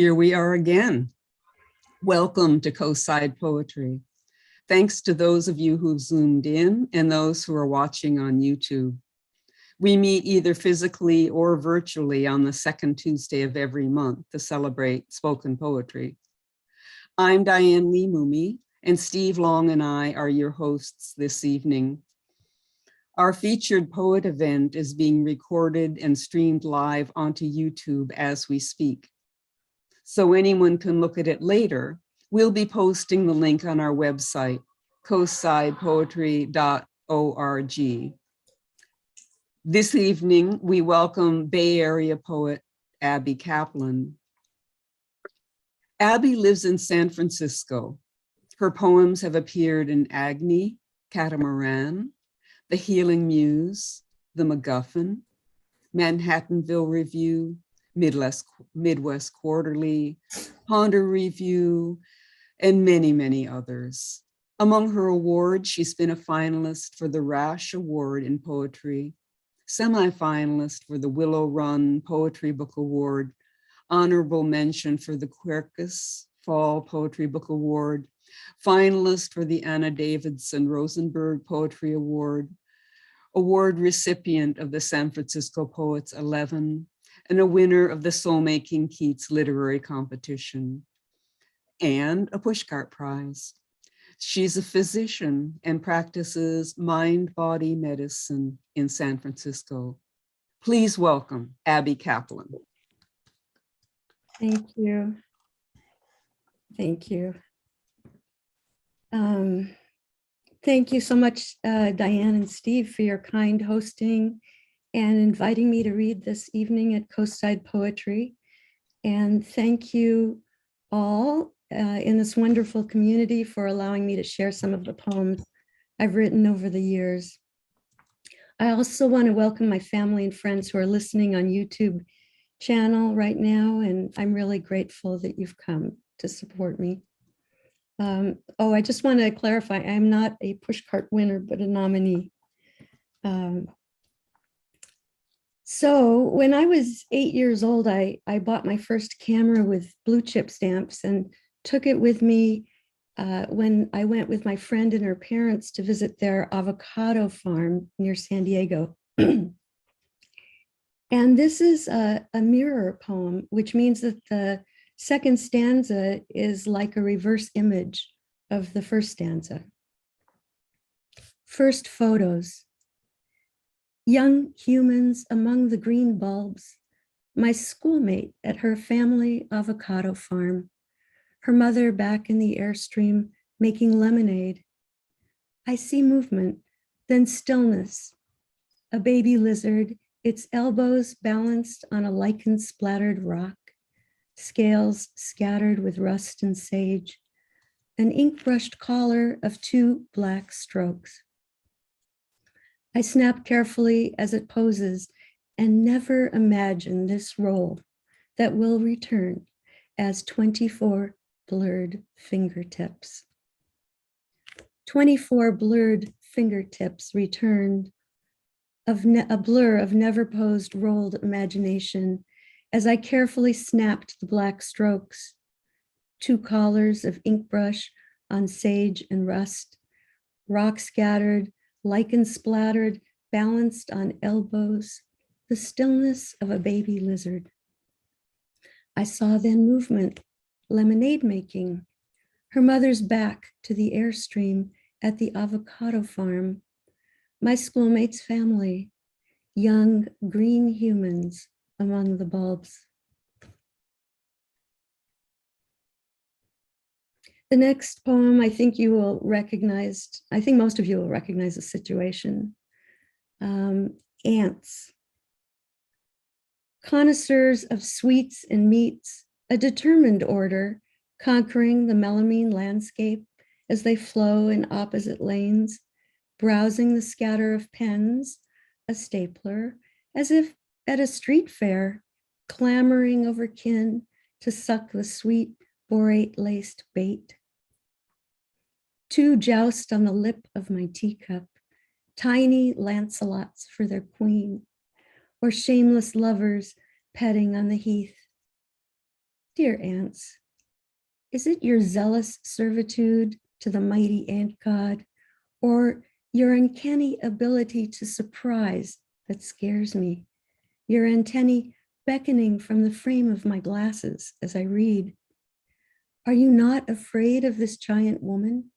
Here we are again. Welcome to Coastside Poetry. Thanks to those of you who've zoomed in and those who are watching on YouTube. We meet either physically or virtually on the second Tuesday of every month to celebrate spoken poetry. I'm Diane Lee Mumey, and Steve Long and I are your hosts this evening. Our featured poet event is being recorded and streamed live onto YouTube as we speak. So anyone can look at it later. We'll be posting the link on our website, coastsidepoetry.org. This evening, we welcome Bay Area poet Abby Caplin. Abby lives in San Francisco. Her poems have appeared in AGNI, Catamaran, the Healing Muse, the MacGuffin, Manhattanville Review, Midwest Quarterly, Ponder Review, and many, many others. Among her awards, she's been a finalist for the Rash Award in Poetry, semi-finalist for the Willow Run Poetry Book Award, honorable mention for the Quercus Fall Poetry Book Award, finalist for the Anna Davidson Rosenberg Poetry Award, award recipient of the San Francisco Poets 11, and a winner of the Soul-Making Keats Literary Competition, and a Pushcart Prize. She's a physician and practices mind-body medicine in San Francisco. Please welcome Abby Caplin. Thank you. Thank you. Thank you so much, Diane and Steve, for your kind hosting and inviting me to read this evening at Coastside Poetry. And thank you all in this wonderful community for allowing me to share some of the poems I've written over the years. I also want to welcome my family and friends who are listening on YouTube channel right now, and I'm really grateful that you've come to support me. I just want to clarify, I'm not a Pushcart winner, but a nominee. So when I was 8 years old, I bought my first camera with blue chip stamps and took it with me when I went with my friend and her parents to visit their avocado farm near San Diego. And this is a mirror poem, which means that the second stanza is like a reverse image of the first stanza. First photos. Young humans among the green bulbs, my schoolmate at her family avocado farm, her mother back in the airstream making lemonade. I see movement, then stillness. A baby lizard, its elbows balanced on a lichen-splattered rock, scales scattered with rust and sage, an ink-brushed collar of 2 black strokes. I snap carefully as it poses and never imagine this role that will return as 24 blurred fingertips. 24 blurred fingertips returned, a blur of never posed rolled imagination as I carefully snapped the black strokes, 2 collars of ink brush on sage and rust, rock scattered, lichen splattered, balanced on elbows, the stillness of a baby lizard. I saw then movement, lemonade making, her mother's back to the airstream at the avocado farm, my schoolmate's family, young green humans among the bulbs. The next poem, I think you will recognize, I think most of you will recognize the situation. Ants. Connoisseurs of sweets and meats, a determined order, conquering the melamine landscape as they flow in opposite lanes, browsing the scatter of pens, a stapler, as if at a street fair, clamoring over kin to suck the sweet borate-laced bait. 2 joust on the lip of my teacup, tiny Lancelots for their queen, or shameless lovers petting on the heath. Dear ants, is it your zealous servitude to the mighty ant god, or your uncanny ability to surprise that scares me? Your antennae beckoning from the frame of my glasses as I read. Are you not afraid of this giant woman?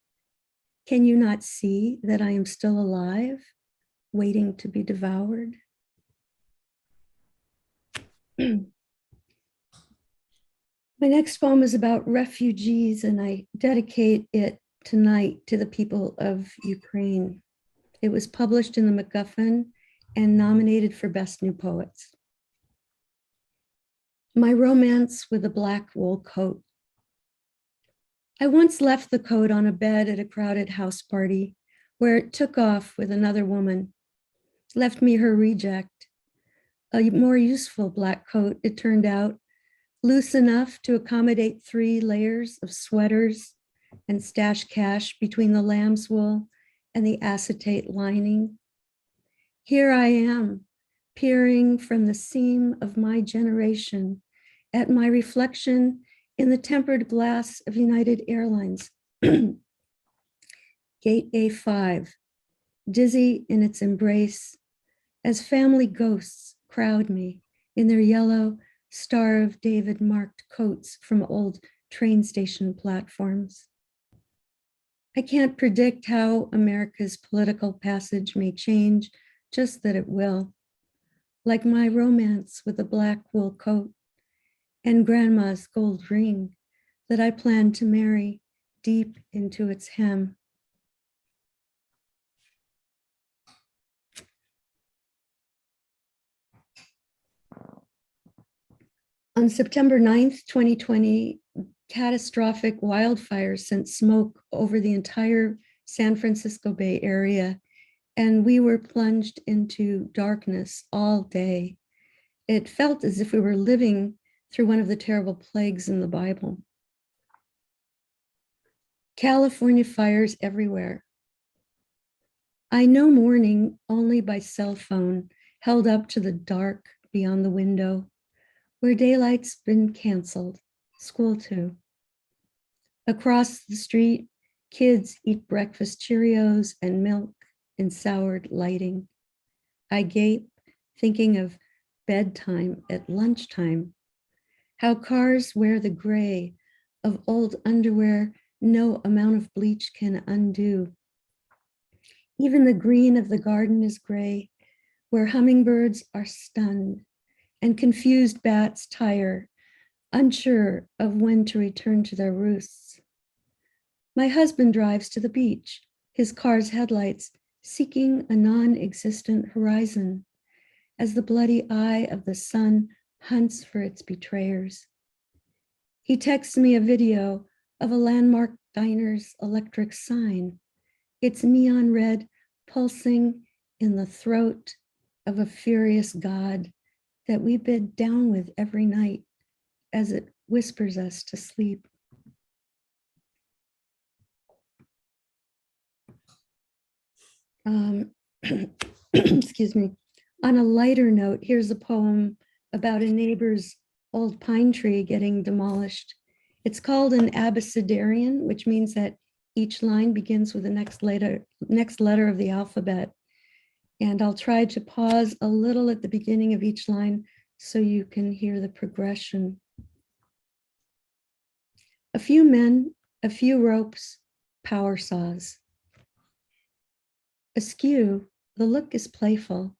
Can you not see that I am still alive, waiting to be devoured? My next poem is about refugees, and I dedicate it tonight to the people of Ukraine. It was published in the MacGuffin and nominated for Best New Poets. My romance with a black wool coat. I once left the coat on a bed at a crowded house party where it took off with another woman, left me her reject. A more useful black coat, it turned out, loose enough to accommodate 3 layers of sweaters and stash cash between the lamb's wool and the acetate lining. Here I am, peering from the seam of my generation at my reflection in the tempered glass of United Airlines. Gate A5, dizzy in its embrace, as family ghosts crowd me in their yellow Star of David marked coats from old train station platforms. I can't predict how America's political passage may change, just that it will. Like my romance with a black wool coat and grandma's gold ring that I plan to marry deep into its hem. On September 9th, 2020, catastrophic wildfires sent smoke over the entire San Francisco Bay Area, and we were plunged into darkness all day. It felt as if we were living through one of the terrible plagues in the Bible. California fires everywhere. I know morning only by cell phone, held up to the dark beyond the window, where daylight's been canceled, school too. Across the street, kids eat breakfast Cheerios and milk in soured lighting. I gape, thinking of bedtime at lunchtime, how cars wear the gray of old underwear no amount of bleach can undo. Even the green of the garden is gray, where hummingbirds are stunned and confused bats tire, unsure of when to return to their roosts. My husband drives to the beach, his car's headlights seeking a non-existent horizon as the bloody eye of the sun hunts for its betrayers. He texts me a video of a landmark diner's electric sign, its neon red pulsing in the throat of a furious God that we bid down with every night as it whispers us to sleep. Excuse me. On a lighter note, here's a poem about a neighbor's old pine tree getting demolished. It's called an abecedarian, which means that each line begins with the next letter of the alphabet. And I'll try to pause a little at the beginning of each line so you can hear the progression. A few men, a few ropes, power saws. Askew, the look is playful.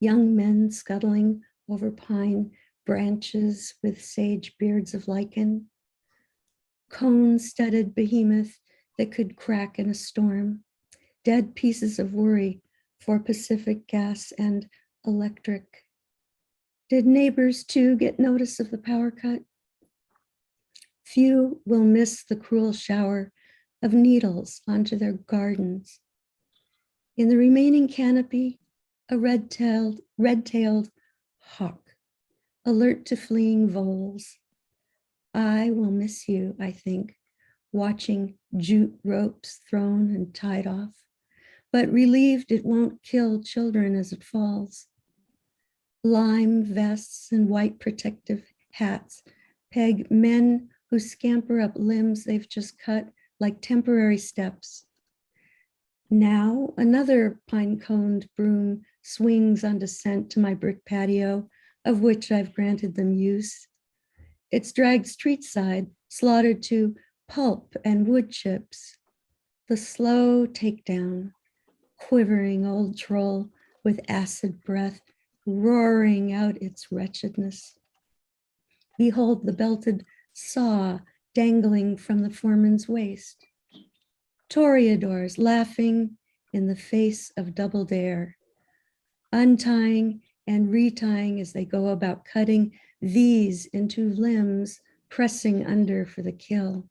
Young men scuttling over pine branches with sage beards of lichen. Cone-studded behemoth that could crack in a storm. Dead pieces of worry for Pacific Gas and Electric. Did neighbors too get notice of the power cut? Few will miss the cruel shower of needles onto their gardens. In the remaining canopy, a red-tailed hawk, alert to fleeing voles. I will miss you, I think, watching jute ropes thrown and tied off, but relieved it won't kill children as it falls. Lime vests and white protective hats peg men who scamper up limbs they've just cut like temporary steps. Now another pine-coned broom swings on descent to my brick patio, of which I've granted them use. It's dragged street side, slaughtered to pulp and wood chips. The slow takedown, quivering old troll with acid breath, roaring out its wretchedness. Behold the belted saw dangling from the foreman's waist. Toreadors laughing in the face of double dare, untying and retying as they go about cutting these into limbs, pressing under for the kill.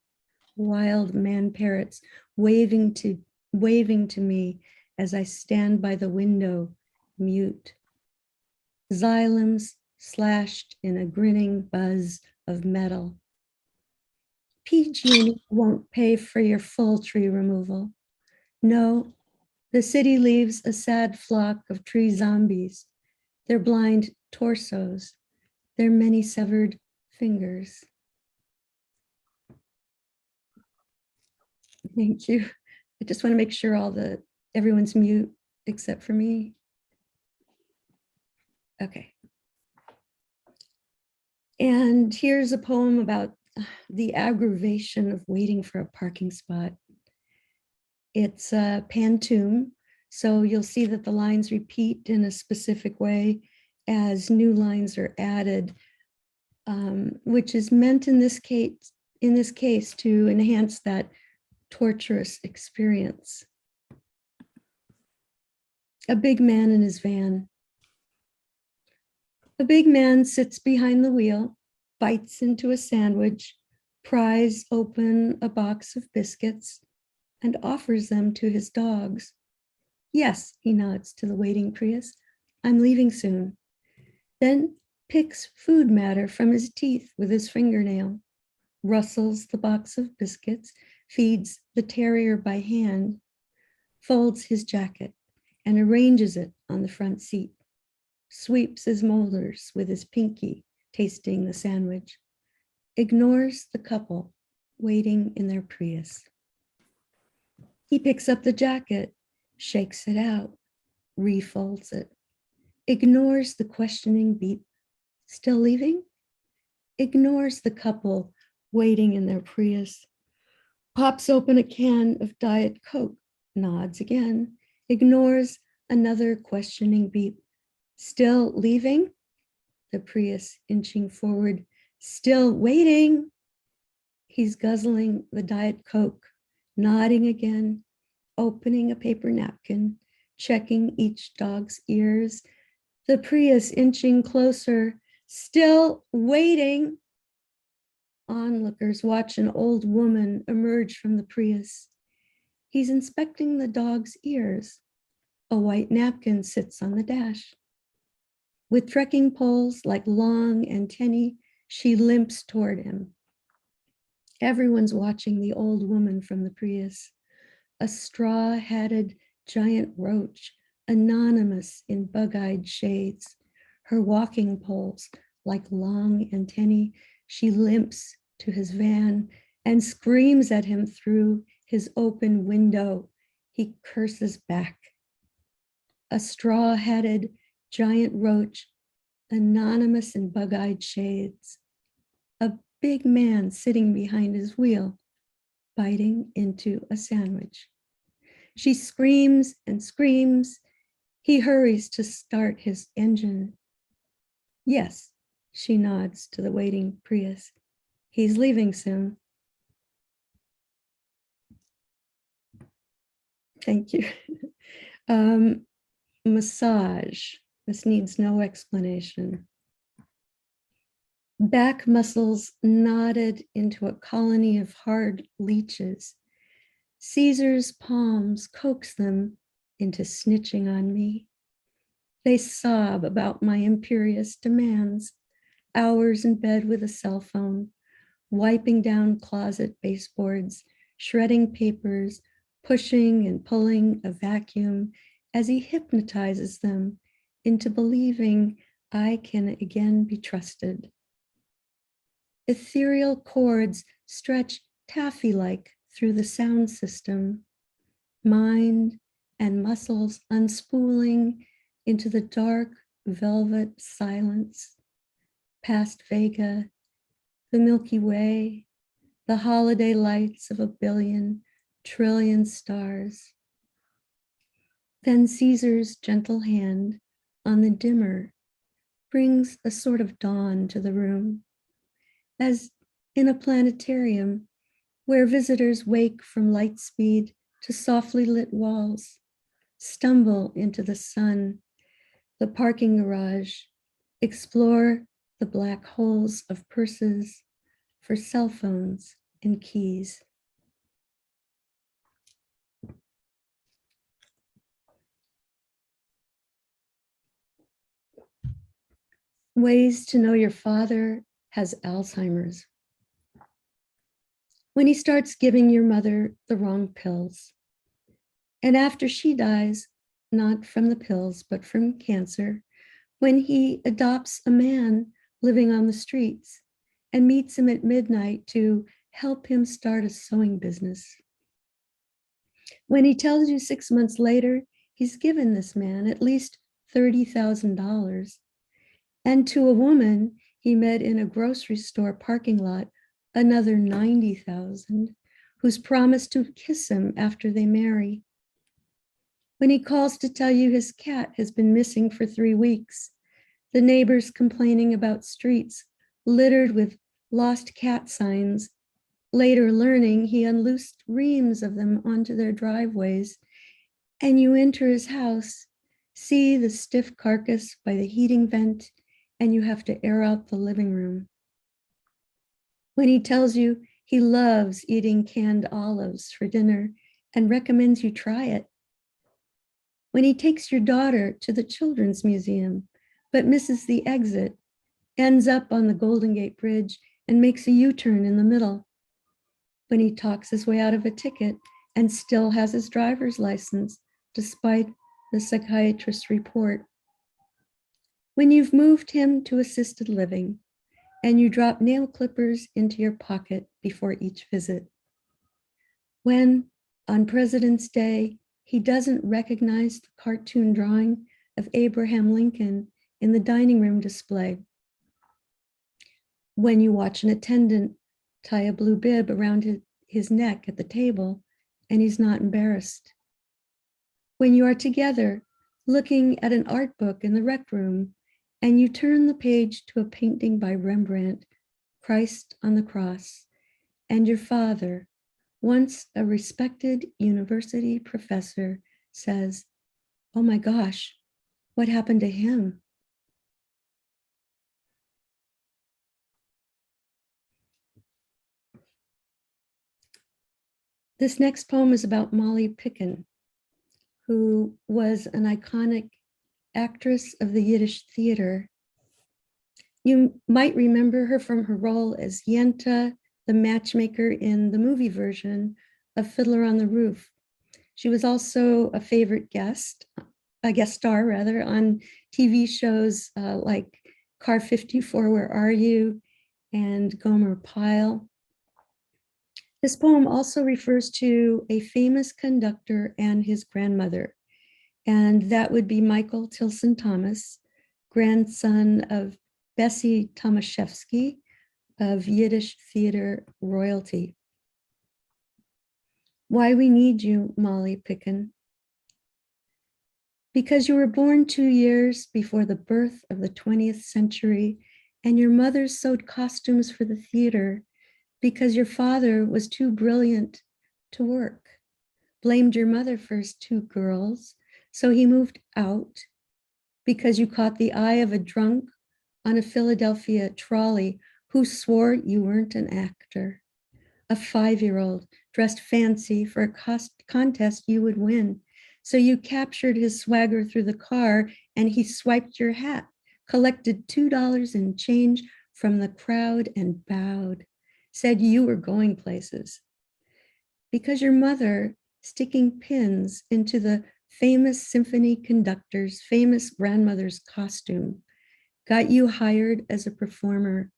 Wild man parrots waving to me as I stand by the window, mute. Xylems slashed in a grinning buzz of metal. PG&E won't pay for your full tree removal. No, the city leaves a sad flock of tree zombies, their blind torsos, their many severed fingers. Thank you. I just want to make sure everyone's mute except for me. Okay. And here's a poem about the aggravation of waiting for a parking spot. It's a pantoum, so you'll see that the lines repeat in a specific way as new lines are added, which is meant in this case to enhance that torturous experience. A big man in his van. A big man sits behind the wheel, bites into a sandwich, pries open a box of biscuits, and offers them to his dogs. Yes, he nods to the waiting Prius. I'm leaving soon. Then picks food matter from his teeth with his fingernail, rustles the box of biscuits, feeds the terrier by hand, folds his jacket and arranges it on the front seat, sweeps his molars with his pinky, tasting the sandwich, ignores the couple waiting in their Prius. He picks up the jacket, shakes it out, refolds it, ignores the questioning beep, still leaving? Ignores the couple waiting in their Prius, pops open a can of Diet Coke, nods again, ignores another questioning beep, still leaving? The Prius inching forward, still waiting. He's guzzling the Diet Coke, nodding again, opening a paper napkin, checking each dog's ears. The Prius inching closer, still waiting. Onlookers watch an old woman emerge from the Prius. He's inspecting the dog's ears. A white napkin sits on the dash. With trekking poles like long antennae, she limps toward him. Everyone's watching the old woman from the Prius. A straw-hatted giant roach, anonymous in bug-eyed shades. Her walking poles like long antennae, she limps to his van and screams at him through his open window. He curses back. A straw-hatted giant roach, anonymous in bug-eyed shades. A big man sitting behind his wheel, biting into a sandwich. She screams and screams. He hurries to start his engine. Yes, she nods to the waiting Prius. He's leaving soon. Thank you. Massage. This needs no explanation. Back muscles knotted into a colony of hard leeches. Caesar's palms coax them into snitching on me. They sob about my imperious demands, hours in bed with a cell phone, wiping down closet baseboards, shredding papers, pushing and pulling a vacuum as he hypnotizes them into believing I can again be trusted. Ethereal chords stretch taffy-like through the sound system, mind and muscles unspooling into the dark velvet silence, past Vega, the Milky Way, the holiday lights of a billion, trillion stars. Then Caesar's gentle hand on the dimmer brings a sort of dawn to the room, as in a planetarium where visitors wake from light speed to softly lit walls, stumble into the sun, the parking garage, explore the black holes of purses for cell phones and keys. Ways to know your father has Alzheimer's. When he starts giving your mother the wrong pills, and after she dies, not from the pills, but from cancer, when he adopts a man living on the streets and meets him at midnight to help him start a sewing business. When he tells you 6 months later, he's given this man at least $30,000. And to a woman he met in a grocery store parking lot, another 90,000, who's promised to kiss him after they marry. When he calls to tell you his cat has been missing for 3 weeks, the neighbors complaining about streets littered with lost cat signs, later learning he unloosed reams of them onto their driveways, and you enter his house, see the stiff carcass by the heating vent, and you have to air out the living room. When he tells you he loves eating canned olives for dinner and recommends you try it. When he takes your daughter to the Children's Museum, but misses the exit, ends up on the Golden Gate Bridge and makes a U-turn in the middle. When he talks his way out of a ticket and still has his driver's license, despite the psychiatrist's report. When you've moved him to assisted living and you drop nail clippers into your pocket before each visit. When, on President's Day, he doesn't recognize the cartoon drawing of Abraham Lincoln in the dining room display. When you watch an attendant tie a blue bib around his neck at the table and he's not embarrassed. When you are together looking at an art book in the rec room and you turn the page to a painting by Rembrandt, Christ on the Cross, and your father, once a respected university professor, says, "Oh my gosh, what happened to him?" This next poem is about Molly Picken, who was an iconic actress of the Yiddish theater. You might remember her from her role as Yenta, the matchmaker in the movie version of Fiddler on the Roof. She was also a guest star rather, on TV shows like Car 54, Where Are You? And Gomer Pyle. This poem also refers to a famous conductor and his grandmother, and that would be Michael Tilson Thomas, grandson of Bessie Tomaszewski of Yiddish theater royalty. Why we need you, Molly Picken. Because you were born 2 years before the birth of the 20th century, and your mother sewed costumes for the theater because your father was too brilliant to work, blamed your mother for his 2 girls, so he moved out because you caught the eye of a drunk on a Philadelphia trolley who swore you weren't an actor, a 5-year-old dressed fancy for a contest you would win. So you captured his swagger through the car and he swiped your hat, collected $2 in change from the crowd and bowed, said you were going places. Because your mother, sticking pins into the famous symphony conductor's famous grandmother's costume, got you hired as a performer.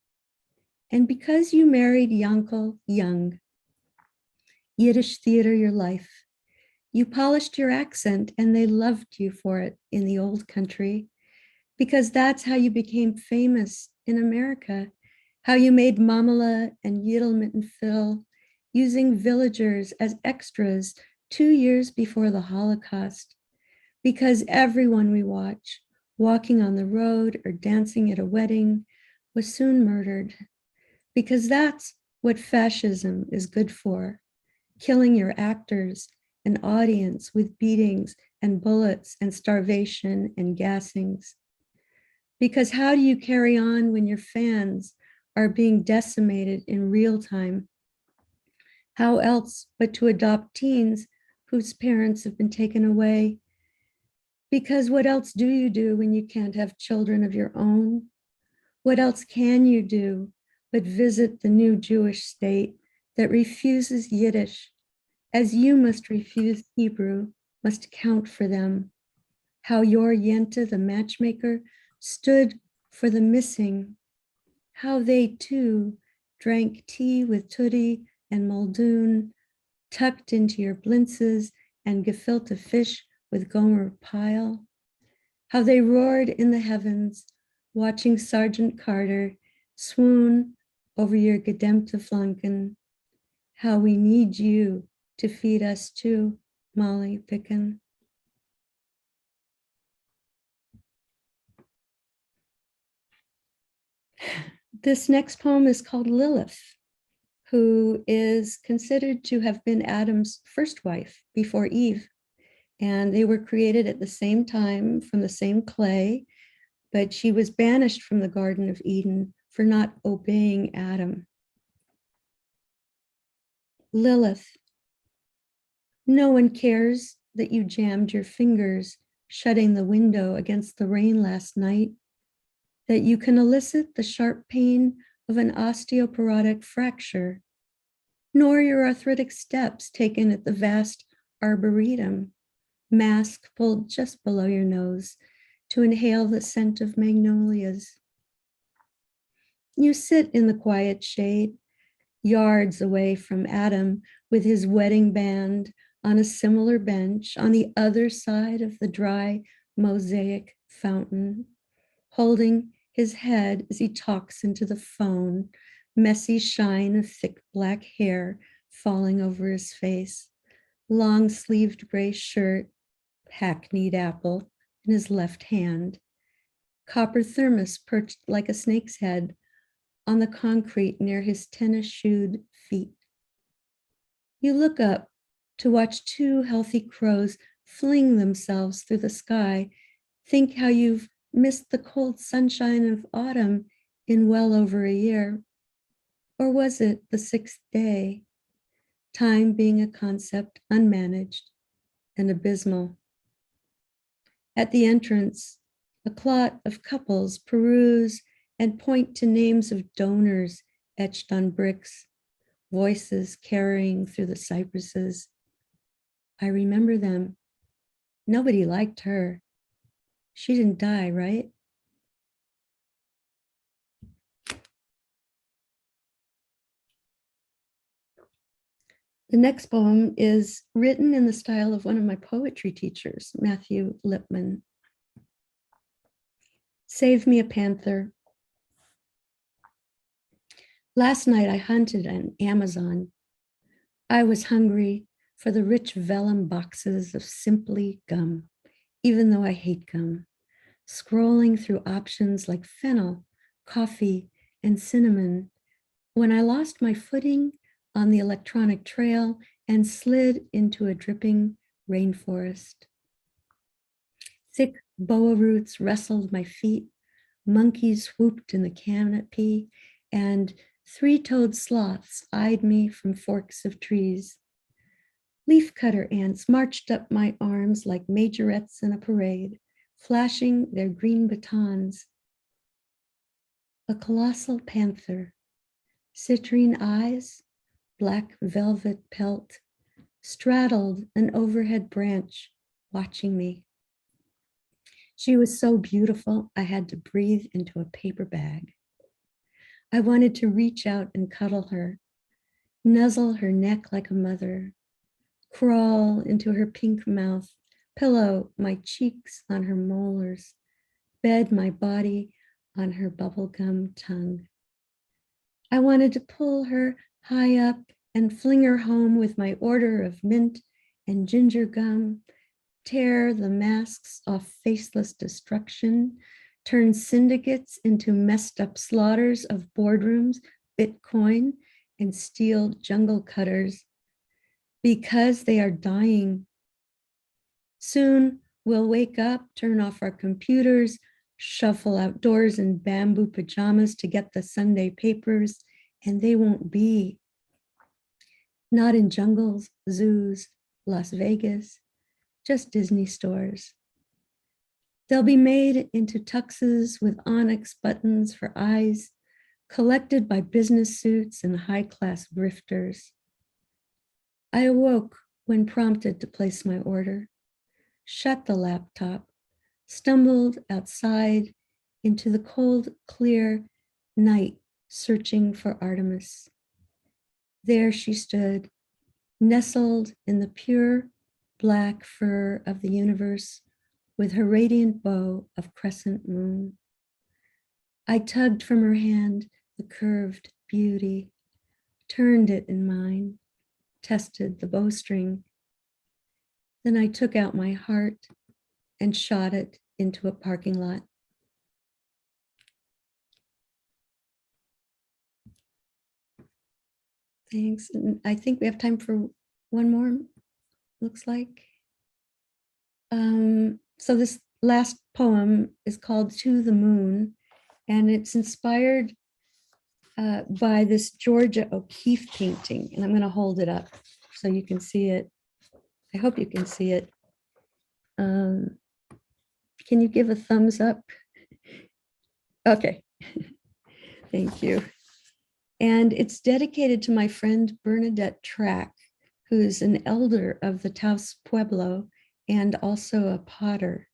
And because you married Yankel young, Yiddish theater your life, you polished your accent and they loved you for it in the old country, because that's how you became famous in America, how you made Mamala and Yiddelmit and Phil using villagers as extras 2 years before the Holocaust, because everyone we watch walking on the road or dancing at a wedding was soon murdered, because that's what fascism is good for, killing your actors and audience with beatings and bullets and starvation and gassings. Because how do you carry on when your fans are being decimated in real time? How else but to adopt teens whose parents have been taken away? Because what else do you do when you can't have children of your own? What else can you do but visit the new Jewish state that refuses Yiddish, as you must refuse Hebrew, must count for them? How your Yenta, the matchmaker, stood for the missing, how they too drank tea with Tootie and Muldoon, tucked into your blintzes and gefilte fish with Gomer Pyle, how they roared in the heavens, watching Sergeant Carter swoon over your gedempte flanken, how we need you to feed us too, Molly Picken. This next poem is called Lilith, who is considered to have been Adam's first wife before Eve. And they were created at the same time from the same clay, but she was banished from the Garden of Eden for not obeying Adam. Lilith, no one cares that you jammed your fingers shutting the window against the rain last night, that you can elicit the sharp pain of an osteoporotic fracture, nor your arthritic steps taken at the vast arboretum, mask pulled just below your nose to inhale the scent of magnolias. You sit in the quiet shade, yards away from Adam with his wedding band on a similar bench on the other side of the dry mosaic fountain, holding his head as he talks into the phone, messy shine of thick black hair falling over his face, long-sleeved gray shirt, hackneyed apple in his left hand, copper thermos perched like a snake's head on the concrete near his tennis-shoed feet. You look up to watch two healthy crows fling themselves through the sky, think how you've missed the cold sunshine of autumn in well over a year. Or was it the 6th day, time being a concept unmanaged and abysmal? At the entrance, a clot of couples peruse and point to names of donors etched on bricks, voices carrying through the cypresses. I remember them. Nobody liked her. She didn't die, right? The next poem is written in the style of one of my poetry teachers, Matthew Lipman. Save me a panther. Last night I hunted on Amazon. I was hungry for the rich vellum boxes of Simply gum, even though I hate gum, scrolling through options like fennel, coffee, and cinnamon, when I lost my footing on the electronic trail and slid into a dripping rainforest. Thick boa roots wrestled my feet, monkeys whooped in the canopy, and three-toed sloths eyed me from forks of trees. Leafcutter ants marched up my arms like majorettes in a parade, flashing their green batons. A colossal panther, citrine eyes, black velvet pelt, straddled an overhead branch, watching me. She was so beautiful, I had to breathe into a paper bag. I wanted to reach out and cuddle her, nuzzle her neck like a mother, crawl into her pink mouth, pillow my cheeks on her molars, bed my body on her bubblegum tongue. I wanted to pull her high up and fling her home with my order of mint and ginger gum, tear the masks off faceless destruction, turn syndicates into messed up slaughters of boardrooms, Bitcoin, and steel jungle cutters, because they are dying. Soon we'll wake up, turn off our computers, shuffle outdoors in bamboo pajamas to get the Sunday papers, and they won't be. Not in jungles, zoos, Las Vegas, just Disney stores. They'll be made into tuxes with onyx buttons for eyes, collected by business suits and high-class grifters. I awoke when prompted to place my order, shut the laptop, stumbled outside into the cold, clear night, searching for Artemis. There she stood, nestled in the pure black fur of the universe with her radiant bow of crescent moon. I tugged from her hand the curved beauty, turned it in mine, tested the bowstring. Then I took out my heart and shot it into a parking lot. Thanks. And I think we have time for one more, looks like. So this last poem is called To the Moon, and it's inspired by this Georgia O'Keeffe painting. And I'm going to hold it up so you can see it. I hope you can see it. Can you give a thumbs up? Okay, thank you. And it's dedicated to my friend Bernadette Track, who's an elder of the Taos Pueblo and also a potter.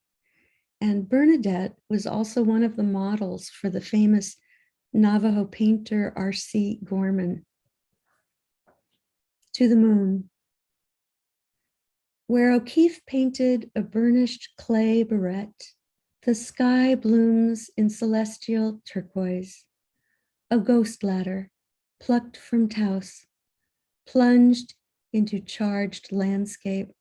And Bernadette was also one of the models for the famous Navajo painter R.C. Gorman. To the Moon. Where O'Keeffe painted a burnished clay barrette, the sky blooms in celestial turquoise. A ghost ladder, plucked from Taos, plunged into charged landscape.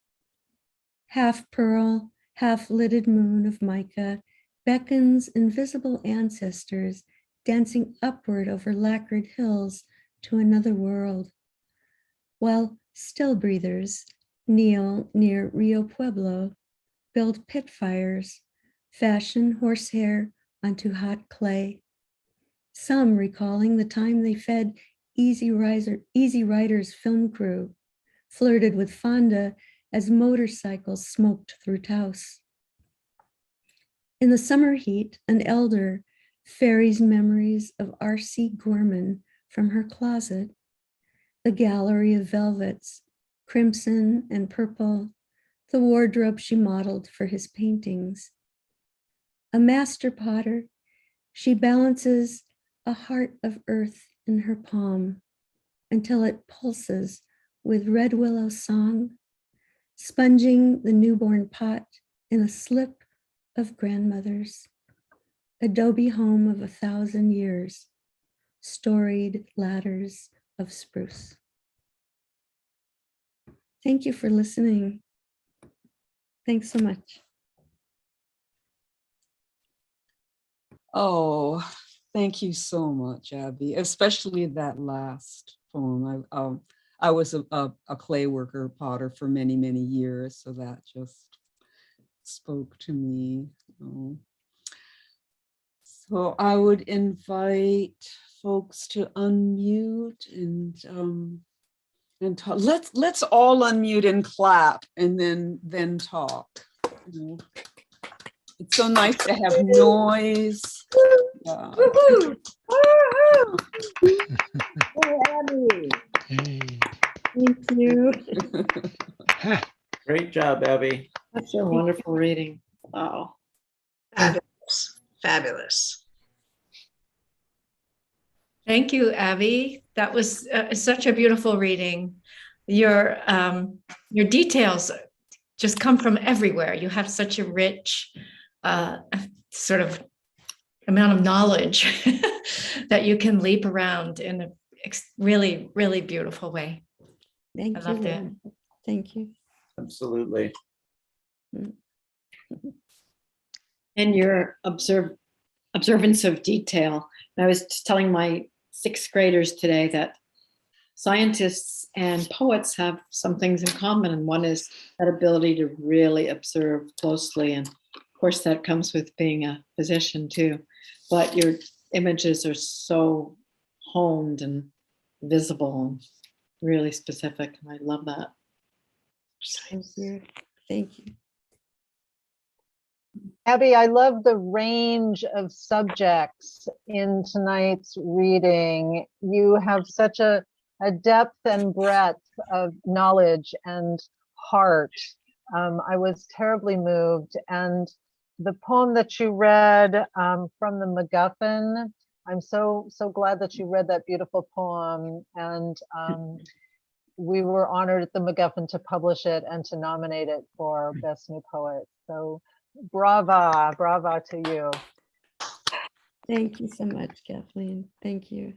Half pearl, half lidded moon of mica beckons invisible ancestors dancing upward over lacquered hills to another world, while still breathers kneel near Rio Pueblo, build pit fires, fashion horsehair onto hot clay. Some recalling the time they fed Easy Rider's film crew, flirted with Fonda as motorcycles smoked through Taos. In the summer heat, an elder ferries memories of R.C. Gorman from her closet, the gallery of velvets, crimson and purple, the wardrobe she modeled for his paintings. A master potter, she balances a heart of earth in her palm until it pulses with red willow song, sponging the newborn pot in a slip of grandmother's, adobe home of 1,000 years, storied ladders of spruce. Thank you for listening. Thanks so much. Oh, thank you so much, Abby, especially that last poem. I was a clay worker, potter for many, many years, so that just spoke to me. So I would invite folks to unmute and talk. Let's all unmute and clap and then talk. You know, it's so nice to have noise. Yeah. Thank you. Great job, Abby. That's a wonderful reading. Wow. Fabulous. Fabulous. Thank you, Abby. That was such a beautiful reading. Your details just come from everywhere. You have such a rich sort of amount of knowledge that you can leap around in a really, really beautiful way. Thank I you. loved it. Lynn. Thank you. Absolutely. And your observance of detail. I was just telling my sixth graders today that scientists and poets have some things in common, and one is that ability to really observe closely. And of course, that comes with being a physician too. But your images are so honed and visible and really specific. And I love that. Thank you. Thank you. Abby, I love the range of subjects in tonight's reading. You have such a depth and breadth of knowledge and heart. I was terribly moved. And the poem that you read from the MacGuffin, I'm so glad that you read that beautiful poem. And we were honored at the MacGuffin to publish it and to nominate it for Best New Poet. So brava to you. Thank you so much, Kathleen. Thank you.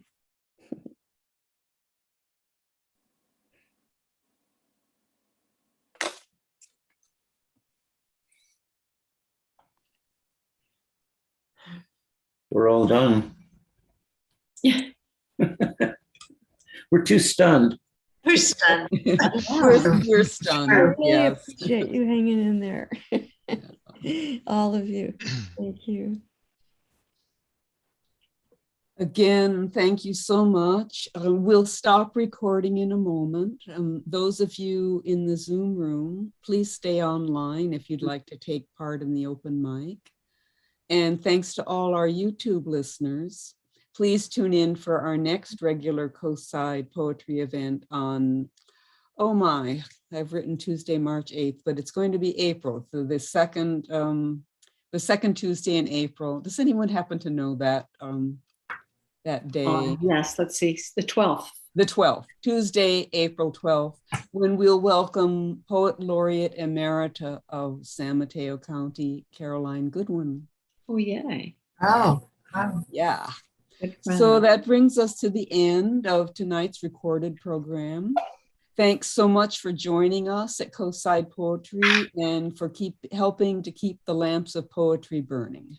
We're all done. Yeah. We're too stunned. We're stunned. We're stunned. I really Yes. appreciate you hanging in there. All of you. Thank you. Again, thank you so much. We'll stop recording in a moment. Those of you in the Zoom room, please stay online if you'd like to take part in the open mic. And thanks to all our YouTube listeners. Please tune in for our next regular Coastside poetry event on, oh my, I've written Tuesday, March 8th, but it's going to be April, so the second Tuesday in April. Does anyone happen to know that day? Yes, let's see, the 12th. The 12th, Tuesday, April 12th, when we'll welcome Poet Laureate Emerita of San Mateo County, Caroline Goodwin. Oh, yay. Oh, wow. Yeah. Good So friend. that brings us to the end of tonight's recorded program. Thanks so much for joining us at Coastside Poetry and for helping to keep the lamps of poetry burning.